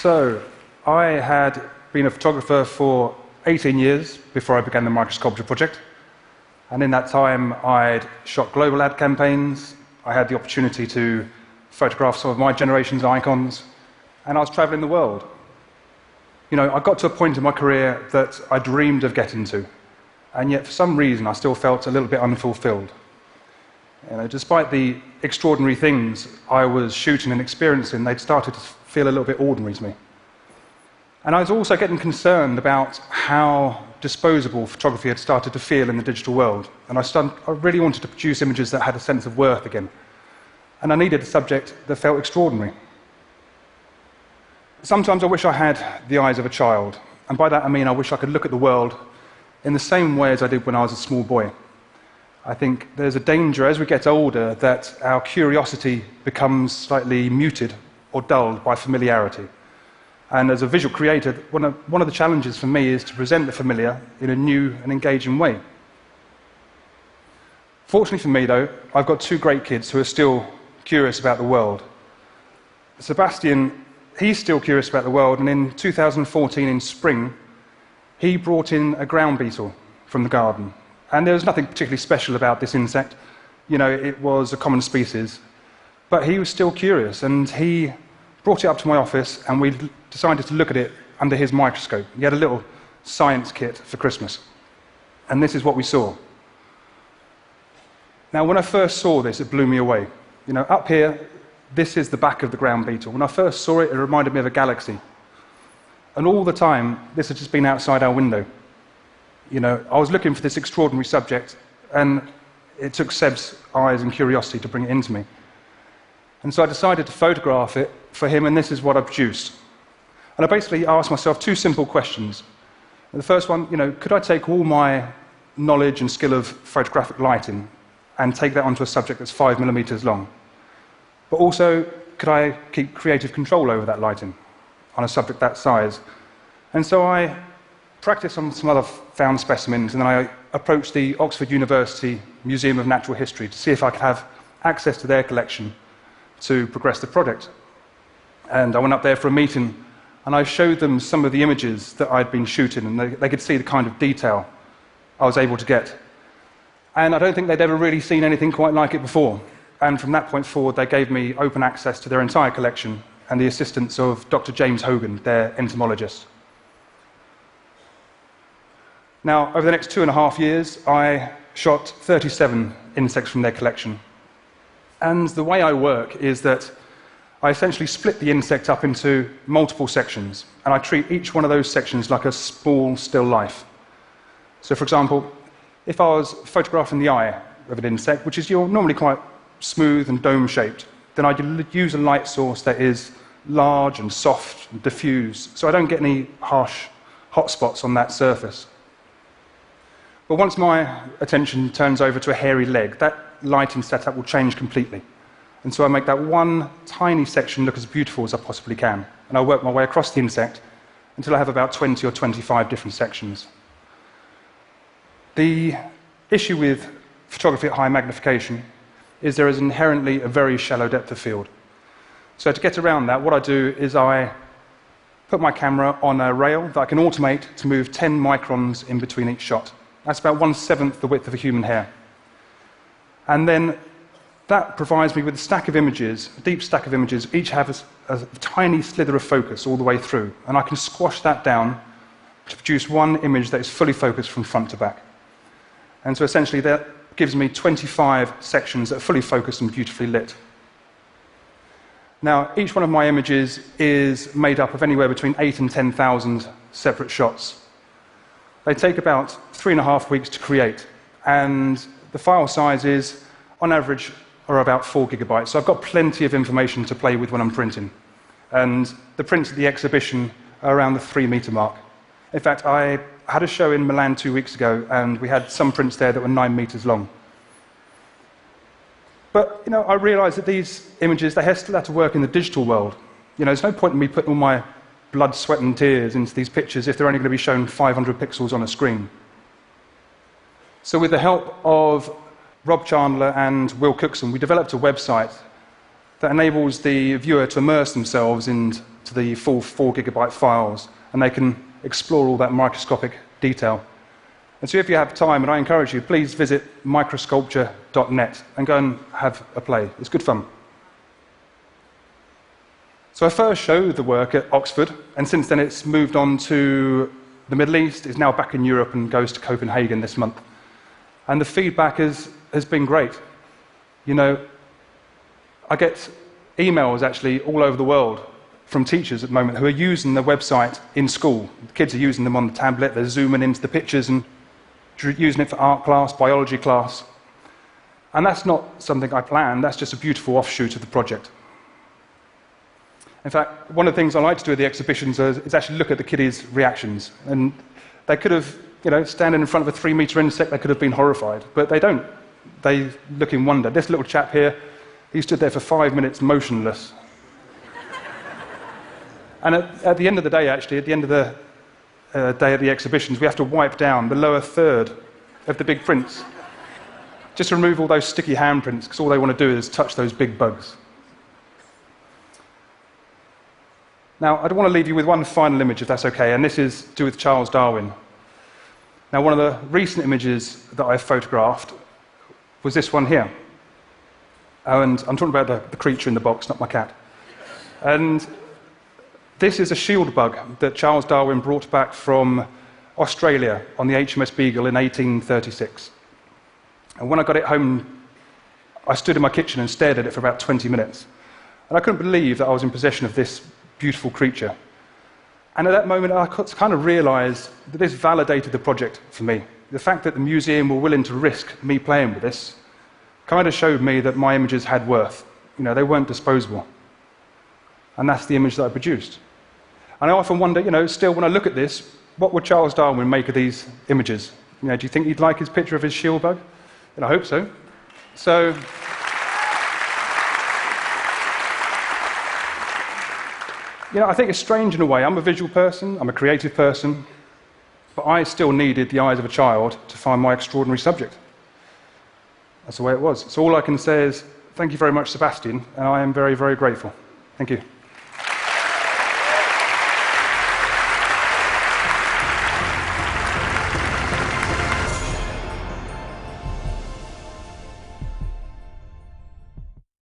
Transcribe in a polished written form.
So, I had been a photographer for 18 years before I began the microsculpture project. And in that time, I'd shot global ad campaigns, I had the opportunity to photograph some of my generation's icons, and I was traveling the world. You know, I got to a point in my career that I dreamed of getting to, and yet for some reason I still felt a little bit unfulfilled. You know, despite the extraordinary things I was shooting and experiencing, they'd started to feel a little bit ordinary to me. And I was also getting concerned about how disposable photography had started to feel in the digital world. And I really wanted to produce images that had a sense of worth again. And I needed a subject that felt extraordinary. Sometimes I wish I had the eyes of a child. And by that I mean I wish I could look at the world in the same way as I did when I was a small boy. I think there's a danger as we get older that our curiosity becomes slightly muted or dulled by familiarity. And as a visual creator, one of the challenges for me is to present the familiar in a new and engaging way. Fortunately for me, though, I've got two great kids who are still curious about the world. Sebastian, he's still curious about the world, and in 2014, in spring, he brought in a ground beetle from the garden. And there was nothing particularly special about this insect. You know, it was a common species. But he was still curious, and he brought it up to my office, and we decided to look at it under his microscope. He had a little science kit for Christmas. And this is what we saw. Now, when I first saw this, it blew me away. You know, up here, this is the back of the ground beetle. When I first saw it, it reminded me of a galaxy. And all the time, this had just been outside our window. You know, I was looking for this extraordinary subject, and it took Seb's eyes and curiosity to bring it into me. And so I decided to photograph it for him, and this is what I produced. And I basically asked myself two simple questions. The first one, you know, could I take all my knowledge and skill of photographic lighting and take that onto a subject that's 5 millimeters long? But also, could I keep creative control over that lighting on a subject that size? And so I practiced on some other found specimens, and then I approached the Oxford University Museum of Natural History to see if I could have access to their collection to progress the project. And I went up there for a meeting, and I showed them some of the images that I'd been shooting, and they could see the kind of detail I was able to get. And I don't think they'd ever really seen anything quite like it before. And from that point forward, they gave me open access to their entire collection and the assistance of Dr. James Hogan, their entomologist. Now, over the next 2.5 years, I shot 37 insects from their collection. And the way I work is that I essentially split the insect up into multiple sections, and I treat each one of those sections like a small, still life. So, for example, if I was photographing the eye of an insect, which is normally quite smooth and dome-shaped, then I'd use a light source that is large and soft and diffuse, so I don't get any harsh hot spots on that surface. But once my attention turns over to a hairy leg, that lighting setup will change completely. And so I make that one tiny section look as beautiful as I possibly can. And I work my way across the insect until I have about 20 or 25 different sections. The issue with photography at high magnification is there is inherently a very shallow depth of field. So to get around that, what I do is I put my camera on a rail that I can automate to move 10 microns in between each shot. That's about 1/7 the width of a human hair. And then that provides me with a stack of images, a deep stack of images, each have a tiny slither of focus all the way through. And I can squash that down to produce one image that is fully focused from front to back. And so essentially that gives me 25 sections that are fully focused and beautifully lit. Now, each one of my images is made up of anywhere between 8,000 and 10,000 separate shots. They take about 3.5 weeks to create, and the file sizes, on average, are about 4 gigabytes. So I've got plenty of information to play with when I'm printing. And the prints at the exhibition are around the 3-meter mark. In fact, I had a show in Milan 2 weeks ago, and we had some prints there that were 9 meters long. But, you know, I realized that these images, they still have to work in the digital world. You know, there's no point in me putting all my blood, sweat, and tears into these pictures if they're only going to be shown 500 pixels on a screen. So with the help of Rob Chandler and Will Cookson, we developed a website that enables the viewer to immerse themselves in to the full 4 gigabyte files, and they can explore all that microscopic detail. And so if you have time, and I encourage you, please visit microsculpture.net and go and have a play. It's good fun. So I first showed the work at Oxford, and since then it's moved on to the Middle East. It's now back in Europe and goes to Copenhagen this month. And the feedback has been great. You know, I get emails actually all over the world from teachers at the moment who are using the website in school. The kids are using them on the tablet, they're zooming into the pictures and using it for art class, biology class. And that's not something I planned, that's just a beautiful offshoot of the project. In fact, one of the things I like to do at the exhibitions is actually look at the kiddies' reactions. And they could have, you know, standing in front of a 3-metre insect, they could have been horrified, but they don't. They look in wonder. This little chap here, he stood there for 5 minutes motionless. And at the end of the day, actually, at the end of the day at the exhibitions, we have to wipe down the lower third of the big prints. Just to remove all those sticky handprints, because all they want to do is touch those big bugs. Now, I want to leave you with one final image, if that's okay, and this is to do with Charles Darwin. Now, one of the recent images that I photographed was this one here. And I'm talking about the creature in the box, not my cat. And this is a shield bug that Charles Darwin brought back from Australia on the HMS Beagle in 1836. And when I got it home, I stood in my kitchen and stared at it for about 20 minutes. And I couldn't believe that I was in possession of this beautiful creature. And at that moment, I kind of realized that this validated the project for me. The fact that the museum were willing to risk me playing with this kind of showed me that my images had worth. You know, they weren't disposable. And that's the image that I produced. And I often wonder, you know, still when I look at this, what would Charles Darwin make of these images? You know, do you think he'd like his picture of his shield bug? And I hope so. So, you know, I think it's strange in a way. I'm a visual person, I'm a creative person, but I still needed the eyes of a child to find my extraordinary subject. That's the way it was. So all I can say is, thank you very much, Sebastian, and I am very, very grateful. Thank you.